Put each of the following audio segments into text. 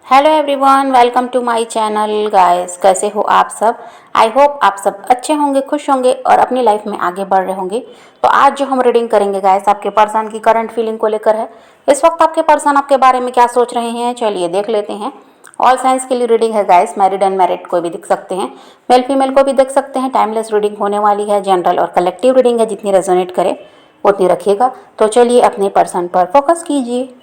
Hello everyone, welcome to my channel guys. कैसे हो आप सब? आई होप आप सब अच्छे होंगे, खुश होंगे और अपनी लाइफ में आगे बढ़ रहे होंगे। तो आज जो हम रीडिंग करेंगे गाइस, आपके पर्सन की करंट फीलिंग को लेकर है। इस वक्त आपके पर्सन आपके बारे में क्या सोच रहे हैं, चलिए देख लेते हैं। ऑल साइंस के लिए रीडिंग है गाइस, मैरिड अनमैरिड कोई भी देख सकते हैं, मेल फीमेल को भी देख सकते हैं। टाइमलेस रीडिंग होने वाली है, जनरल और कलेक्टिव रीडिंग है, जितनी रेजोनेट करे उतनी रखिएगा। तो चलिए अपने पर्सन पर फोकस कीजिए।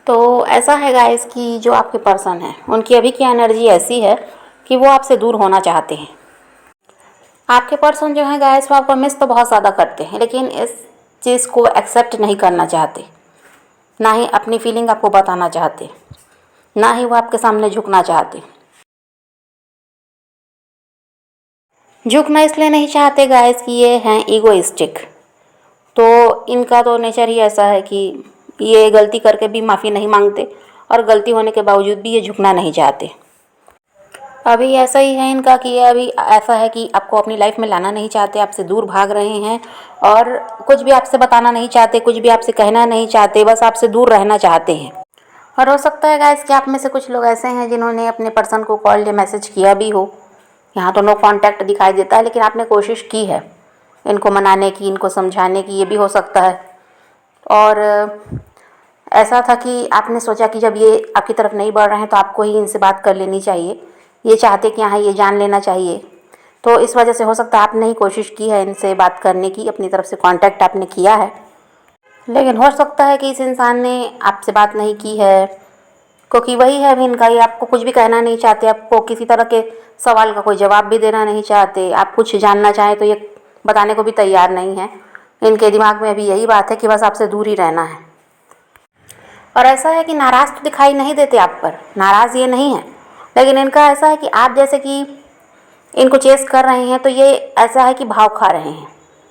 तो ऐसा है गाइस कि जो आपके पर्सन है उनकी अभी की एनर्जी ऐसी है कि वो आपसे दूर होना चाहते हैं। आपके पर्सन जो है गाइस, वो आपको मिस तो बहुत ज़्यादा करते हैं, लेकिन इस चीज़ को एक्सेप्ट नहीं करना चाहते, ना ही अपनी फीलिंग आपको बताना चाहते, ना ही वो आपके सामने झुकना चाहते। झुकना इसलिए नहीं चाहते गाइस कि ये हैं ईगोइस्टिक। तो इनका तो नेचर ही ऐसा है कि ये गलती करके भी माफ़ी नहीं मांगते और गलती होने के बावजूद भी ये झुकना नहीं चाहते। अभी ऐसा ही है इनका कि ये अभी ऐसा है कि आपको अपनी लाइफ में लाना नहीं चाहते, आपसे दूर भाग रहे हैं और कुछ भी आपसे बताना नहीं चाहते, कुछ भी आपसे कहना नहीं चाहते, बस आपसे दूर रहना चाहते हैं। और हो सकता है गाइस कि आप में से कुछ लोग ऐसे हैं जिन्होंने अपने पर्सन को कॉल या मैसेज किया भी हो। यहाँ तो नो कांटेक्ट दिखाई देता है, लेकिन आपने कोशिश की है इनको मनाने की, इनको समझाने की, ये भी हो सकता है। और ऐसा था कि आपने सोचा कि जब ये आपकी तरफ नहीं बढ़ रहे हैं तो आपको ही इनसे बात कर लेनी चाहिए, ये चाहते कि हाँ ये जान लेना चाहिए। तो इस वजह से हो सकता है आपने ही कोशिश की है इनसे बात करने की, अपनी तरफ से कांटेक्ट आपने किया है, लेकिन हो सकता है कि इस इंसान ने आपसे बात नहीं की है, क्योंकि वही है अभी इनका, ये आपको कुछ भी कहना नहीं चाहते, आपको किसी तरह के सवाल का कोई जवाब भी देना नहीं चाहते। आप कुछ जानना चाहें तो ये बताने को भी तैयार नहीं है। इनके दिमाग में अभी यही बात है कि बस आपसे दूर ही रहना है। और ऐसा है कि नाराज़ तो दिखाई नहीं देते आप पर, नाराज़ ये नहीं है, लेकिन इनका ऐसा है कि आप जैसे कि इनको चेस कर रहे हैं तो ये ऐसा है कि भाव खा रहे हैं,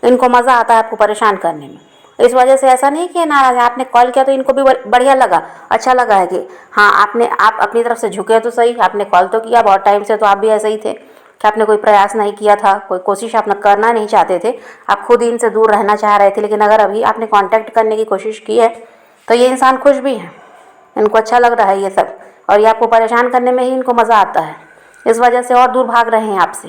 इनको मज़ा आता है आपको परेशान करने में। इस वजह से ऐसा नहीं कि ये नाराज़ है, आपने कॉल किया तो इनको भी बढ़िया लगा, अच्छा लगा है कि हाँ आप अपनी तरफ से झुके तो सही, आपने कॉल तो किया बहुत टाइम से, तो आप भी ऐसे ही थे कि आपने कोई प्रयास नहीं किया था, कोई कोशिश आप करना नहीं चाहते थे, आप खुद ही इनसे दूर रहना चाह रहे थे। लेकिन अगर अभी आपने कांटेक्ट करने की कोशिश की है तो ये इंसान खुश भी है, इनको अच्छा लग रहा है ये सब, और ये आपको परेशान करने में ही इनको मज़ा आता है। इस वजह से और दूर भाग रहे हैं आपसे।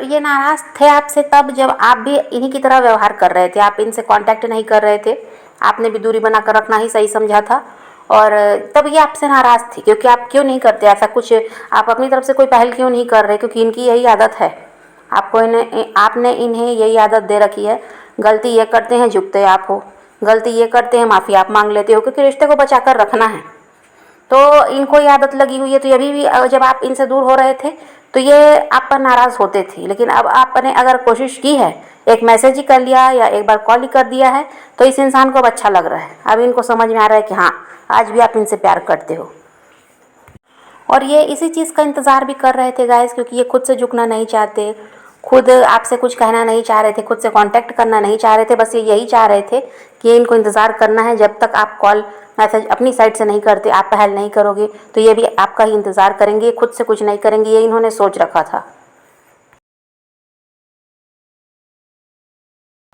ये नाराज़ थे आपसे तब जब आप भी इन्हीं की तरह व्यवहार कर रहे थे, आप इनसे कांटेक्ट नहीं कर रहे थे, आपने भी दूरी बनाकर रखना ही सही समझा था। और तब ये आपसे नाराज़ थी क्योंकि आप क्यों नहीं करते ऐसा कुछ, आप अपनी तरफ से कोई पहल क्यों नहीं कर रहे, क्योंकि इनकी यही आदत है। आपने इन्हें यही आदत दे रखी है, गलती ये करते हैं झुकते आप हो, गलती ये करते हैं माफ़ी आप मांग लेते हो, क्योंकि रिश्ते को बचा कर रखना है। तो इनको ये आदत लगी हुई है। तो अभी भी जब आप इनसे दूर हो रहे थे तो ये आप पर नाराज़ होते थे, लेकिन अब आपने अगर कोशिश की है, एक मैसेज ही कर लिया या एक बार कॉल ही कर दिया है, तो इस इंसान को अब अच्छा लग रहा है। अब इनको समझ में आ रहा है कि हाँ आज भी आप इनसे प्यार करते हो। और ये इसी चीज़ का इंतज़ार भी कर रहे थे गाइस, क्योंकि ये खुद से झुकना नहीं चाहते, खुद आपसे कुछ कहना नहीं चाह रहे थे, खुद से कांटेक्ट करना नहीं चाह रहे थे। बस ये यही चाह रहे थे कि इनको इंतज़ार करना है, जब तक आप कॉल मैसेज अपनी साइड से नहीं करते, आप पहल नहीं करोगे तो ये भी आपका ही इंतज़ार करेंगे, खुद से कुछ नहीं करेंगे, ये इन्होंने सोच रखा था।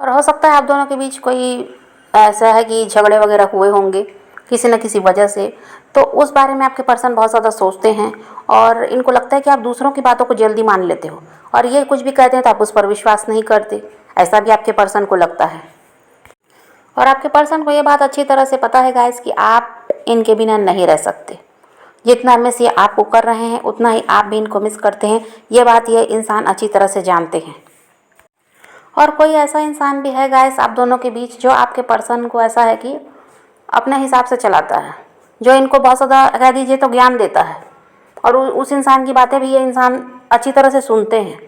और हो सकता है आप दोनों के बीच कोई ऐसा है कि झगड़े वगैरह हुए होंगे किसी न किसी वजह से, तो उस बारे में आपके पर्सन बहुत ज़्यादा सोचते हैं और इनको लगता है कि आप दूसरों की बातों को जल्दी मान लेते हो और ये कुछ भी कहते हैं तो आप उस पर विश्वास नहीं करते, ऐसा भी आपके पर्सन को लगता है। और आपके पर्सन को ये बात अच्छी तरह से पता है गाइस कि आप इनके बिना नहीं रह सकते। जितना मिस ये आपको कर रहे हैं उतना ही आप भी इनको मिस करते हैं, ये बात ये इंसान अच्छी तरह से जानते हैं। और कोई ऐसा इंसान भी है गाइस आप दोनों के बीच जो आपके पर्सन को ऐसा है कि अपने हिसाब से चलाता है, जो इनको बहुत ज़्यादा कह दीजिए तो ज्ञान देता है, और उस इंसान की बातें भी ये इंसान अच्छी तरह से सुनते हैं।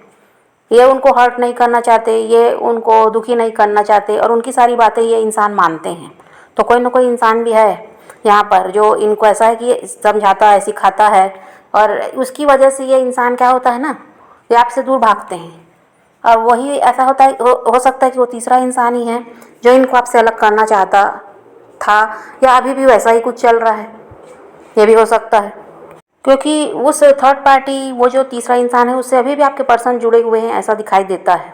ये उनको हर्ट नहीं करना चाहते, ये उनको दुखी नहीं करना चाहते, और उनकी सारी बातें ये इंसान मानते हैं। तो कोई ना कोई इंसान भी है यहाँ पर जो इनको ऐसा है कि समझाता है, सिखाता है, और उसकी वजह से ये इंसान क्या होता है ना, ये आपसे दूर भागते हैं। और वही ऐसा होता है, हो सकता है कि वो तीसरा इंसान ही है जो इनको आपसे अलग करना चाहता था, या अभी भी वैसा ही कुछ चल रहा है, ये भी हो सकता है। क्योंकि उस थर्ड पार्टी, वो जो तीसरा इंसान है, उससे अभी भी आपके पर्सन जुड़े हुए हैं ऐसा दिखाई देता है।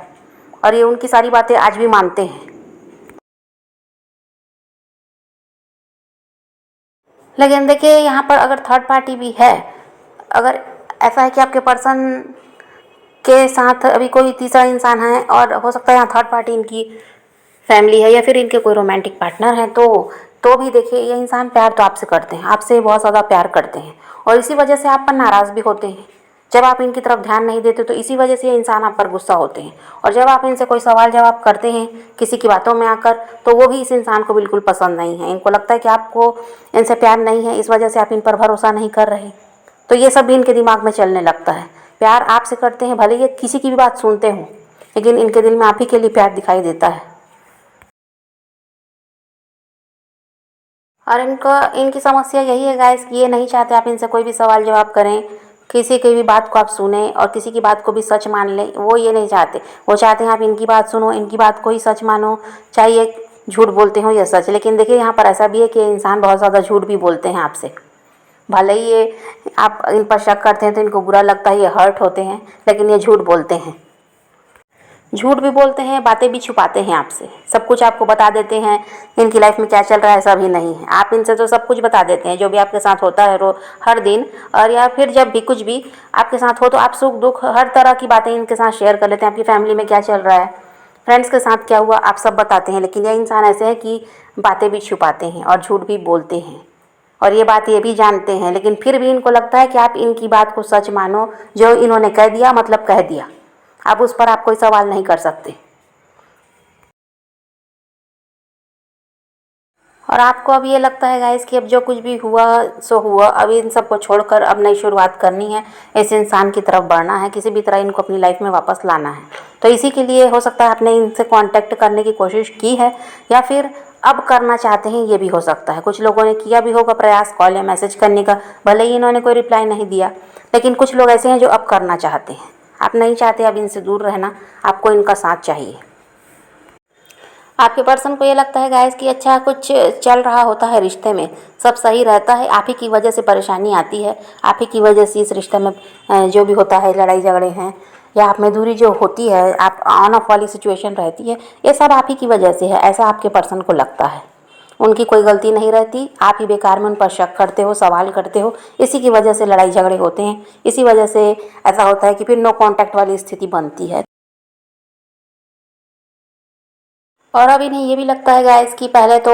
और ये उनकी सारी बातें आज भी मानते हैं। लेकिन देखिए यहाँ पर अगर थर्ड पार्टी भी है, अगर ऐसा है कि आपके पर्सन के साथ अभी कोई तीसरा इंसान है और हो सकता है यहाँ थर्ड पार्टी इनकी फैमिली है या फिर इनके कोई रोमांटिक पार्टनर है, तो भी देखिए ये इंसान प्यार तो आपसे करते हैं, आपसे बहुत ज़्यादा प्यार करते हैं और इसी वजह से आप पर नाराज़ भी होते हैं। जब आप इनकी तरफ ध्यान नहीं देते तो इसी वजह से ये इंसान आप पर गुस्सा होते हैं और जब आप इनसे कोई सवाल जवाब करते हैं किसी की बातों में आकर, तो वो भी इस इंसान को बिल्कुल पसंद नहीं है। इनको लगता है कि आपको इनसे प्यार नहीं है, इस वजह से आप इन पर भरोसा नहीं कर रहे। तो ये सब भी इनके दिमाग में चलने लगता है। प्यार आपसे करते हैं, भले ये किसी की भी बात सुनते हों, लेकिन इनके दिल में आप ही के लिए प्यार दिखाई देता है। और इनकी समस्या यही है गाइस कि ये नहीं चाहते आप इनसे कोई भी सवाल जवाब करें, किसी की भी बात को आप सुने और किसी की बात को भी सच मान लें, वो ये नहीं चाहते। वो चाहते हैं आप इनकी बात सुनो, इनकी बात को ही सच मानो, चाहे ये झूठ बोलते हो या सच। लेकिन देखिए यहाँ पर ऐसा भी है कि इंसान बहुत ज़्यादा झूठ भी बोलते हैं आपसे। भले ही ये आप इन पर शक करते हैं तो इनको बुरा लगता है, ये हर्ट होते हैं, लेकिन ये झूठ बोलते हैं। झूठ भी बोलते हैं, बातें भी छुपाते हैं आपसे, सब कुछ आपको बता देते हैं। इनकी लाइफ में क्या चल रहा है ऐसा भी नहीं है, आप इनसे तो सब कुछ बता देते हैं, जो भी आपके साथ होता है हर दिन, और या फिर जब भी कुछ भी आपके साथ हो तो आप सुख दुख हर तरह की बातें इनके साथ शेयर कर लेते हैं। आपकी फैमिली में क्या चल रहा है, फ्रेंड्स के साथ क्या हुआ, आप सब बताते हैं। लेकिन यह इंसान ऐसे है कि बातें भी छुपाते हैं और झूठ भी बोलते हैं और ये बात ये भी जानते हैं, लेकिन फिर भी इनको लगता है कि आप इनकी बात को सच मानो। जो इन्होंने कह दिया मतलब कह दिया, अब उस पर आप कोई सवाल नहीं कर सकते। और आपको अब ये लगता है गाइस कि अब जो कुछ भी हुआ सो हुआ, अब इन सबको छोड़कर अब नई शुरुआत करनी है, इस इंसान की तरफ बढ़ना है, किसी भी तरह इनको अपनी लाइफ में वापस लाना है। तो इसी के लिए हो सकता है आपने इनसे कांटेक्ट करने की कोशिश की है या फिर अब करना चाहते हैं, ये भी हो सकता है। कुछ लोगों ने किया भी होगा प्रयास कॉल या मैसेज करने का, भले ही इन्होंने कोई रिप्लाई नहीं दिया, लेकिन कुछ लोग ऐसे हैं जो अब करना चाहते हैं। आप नहीं चाहते अब इनसे दूर रहना, आपको इनका साथ चाहिए। आपके पर्सन को ये लगता है गाइस कि अच्छा कुछ चल रहा होता है रिश्ते में, सब सही रहता है, आप ही की वजह से परेशानी आती है, आप ही की वजह से इस रिश्ते में जो भी होता है, लड़ाई झगड़े हैं या आप में दूरी जो होती है, आप ऑन ऑफ वाली सिचुएशन रहती है, ये सब आप ही की वजह से है, ऐसा आपके पर्सन को लगता है। उनकी कोई गलती नहीं रहती, आप ही बेकार में उन पर शक करते हो, सवाल करते हो, इसी की वजह से लड़ाई झगड़े होते हैं, इसी वजह से ऐसा होता है कि फिर नो कांटेक्ट वाली स्थिति बनती है। और अब इन्हें ये भी लगता है गाइस कि पहले तो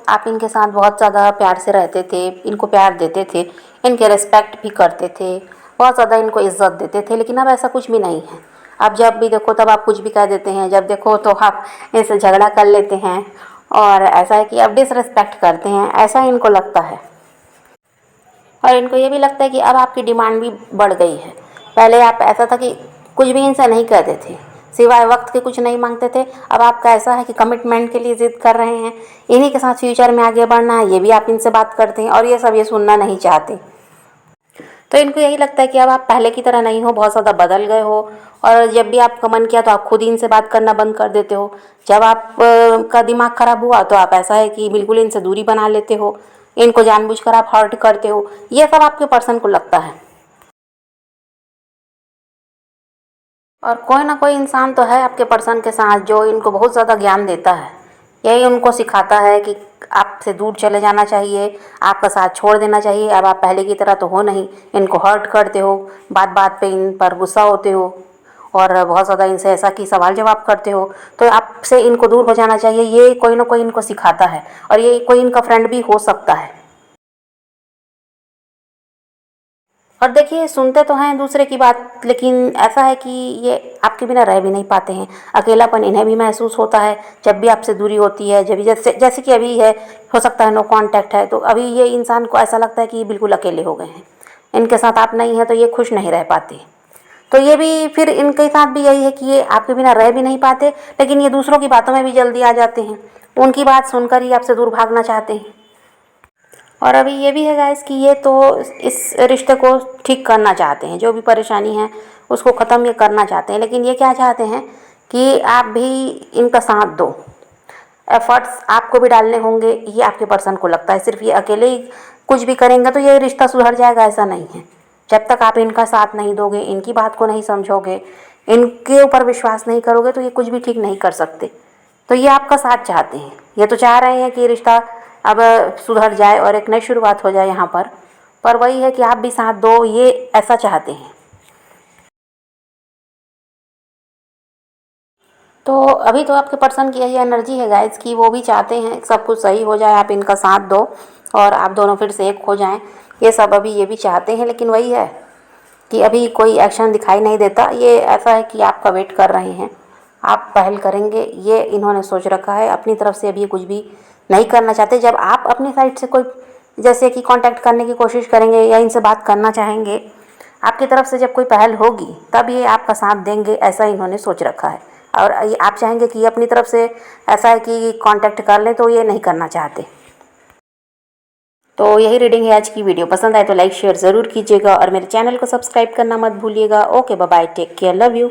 आप इनके साथ बहुत ज़्यादा प्यार से रहते थे, इनको प्यार देते थे, इनके रिस्पेक्ट भी करते थे, बहुत ज़्यादा इनको इज्जत देते थे, लेकिन अब ऐसा कुछ भी नहीं है। अब जब भी देखो तब आप कुछ भी कह देते हैं, जब देखो तो आप इनसे झगड़ा कर लेते हैं और ऐसा है कि अब डिसरिस्पेक्ट करते हैं, ऐसा इनको लगता है। और इनको ये भी लगता है कि अब आपकी डिमांड भी बढ़ गई है। पहले आप ऐसा था कि कुछ भी इनसे नहीं कहते थे, सिवाय वक्त के कुछ नहीं मांगते थे। अब आपका ऐसा है कि कमिटमेंट के लिए ज़िद कर रहे हैं, इन्हीं के साथ फ्यूचर में आगे बढ़ना है, ये भी आप इनसे बात करते हैं और ये सब ये सुनना नहीं चाहते। तो इनको यही लगता है कि अब आप पहले की तरह नहीं हो, बहुत ज़्यादा बदल गए हो और जब भी आपका मन किया तो आप खुद ही इनसे बात करना बंद कर देते हो। जब आप का दिमाग ख़राब हुआ तो आप ऐसा है कि बिल्कुल इनसे दूरी बना लेते हो, इनको जानबूझकर आप हर्ट करते हो, ये सब आपके पर्सन को लगता है। और कोई ना कोई इंसान तो है आपके पर्सन के साथ जो इनको बहुत ज़्यादा ज्ञान देता है, यही उनको सिखाता है कि आपसे दूर चले जाना चाहिए, आपका साथ छोड़ देना चाहिए, अब आप पहले की तरह तो हो नहीं, इनको हर्ट करते हो, बात बात पे इन पर गुस्सा होते हो और बहुत ज़्यादा इनसे ऐसा कि सवाल जवाब करते हो, तो आपसे इनको दूर हो जाना चाहिए, ये कोई ना कोई इनको सिखाता है और ये कोई इनका फ्रेंड भी हो सकता है। और देखिए सुनते तो हैं दूसरे की बात, लेकिन ऐसा है कि ये आपके बिना रह भी नहीं पाते हैं, अकेलापन इन्हें भी महसूस होता है जब भी आपसे दूरी होती है। जब भी जैसे कि अभी है, हो सकता है नो कांटेक्ट है, तो अभी ये इंसान को ऐसा लगता है कि ये बिल्कुल अकेले हो गए हैं, इनके साथ आप नहीं हैं तो ये खुश नहीं रह पाते। तो ये भी फिर इनके साथ भी यही है कि ये आपके बिना रह भी नहीं पाते, लेकिन ये दूसरों की बातों में भी जल्दी आ जाते हैं, उनकी बात सुनकर ही आपसे दूर भागना चाहते हैं। और अभी ये भी है गाइस कि ये तो इस रिश्ते को ठीक करना चाहते हैं, जो भी परेशानी है उसको ख़त्म ये करना चाहते हैं, लेकिन ये क्या चाहते हैं कि आप भी इनका साथ दो, एफर्ट्स आपको भी डालने होंगे, ये आपके पर्सन को लगता है। सिर्फ ये अकेले ही कुछ भी करेंगे तो ये रिश्ता सुधर जाएगा, ऐसा नहीं है। जब तक आप इनका साथ नहीं दोगे, इनकी बात को नहीं समझोगे, इनके ऊपर विश्वास नहीं करोगे तो ये कुछ भी ठीक नहीं कर सकते। तो ये आपका साथ चाहते हैं, ये तो चाह रहे हैं कि ये रिश्ता अब सुधर जाए और एक नई शुरुआत हो जाए यहाँ पर वही है कि आप भी साथ दो, ये ऐसा चाहते हैं। तो अभी तो आपके पर्सन की यही एनर्जी है गाइस कि वो भी चाहते हैं सब कुछ सही हो जाए, आप इनका साथ दो और आप दोनों फिर से एक हो जाएं। ये सब अभी ये भी चाहते हैं, लेकिन वही है कि अभी कोई एक्शन दिखाई नहीं देता। ये ऐसा है कि आपका वेट कर रहे हैं, आप पहल करेंगे ये इन्होंने सोच रखा है। अपनी तरफ से अभी कुछ भी नहीं करना चाहते। जब आप अपनी साइड से कोई जैसे कि कांटेक्ट करने की कोशिश करेंगे या इनसे बात करना चाहेंगे, आपकी तरफ से जब कोई पहल होगी तब ये आपका साथ देंगे, ऐसा इन्होंने सोच रखा है। और ये आप चाहेंगे कि अपनी तरफ से ऐसा है कि कांटेक्ट कर लें, तो ये नहीं करना चाहते। तो यही रीडिंग है आज की। वीडियो पसंद आए तो लाइक शेयर ज़रूर कीजिएगा और मेरे चैनल को सब्सक्राइब करना मत भूलिएगा। Okay bye bye, take care, love you.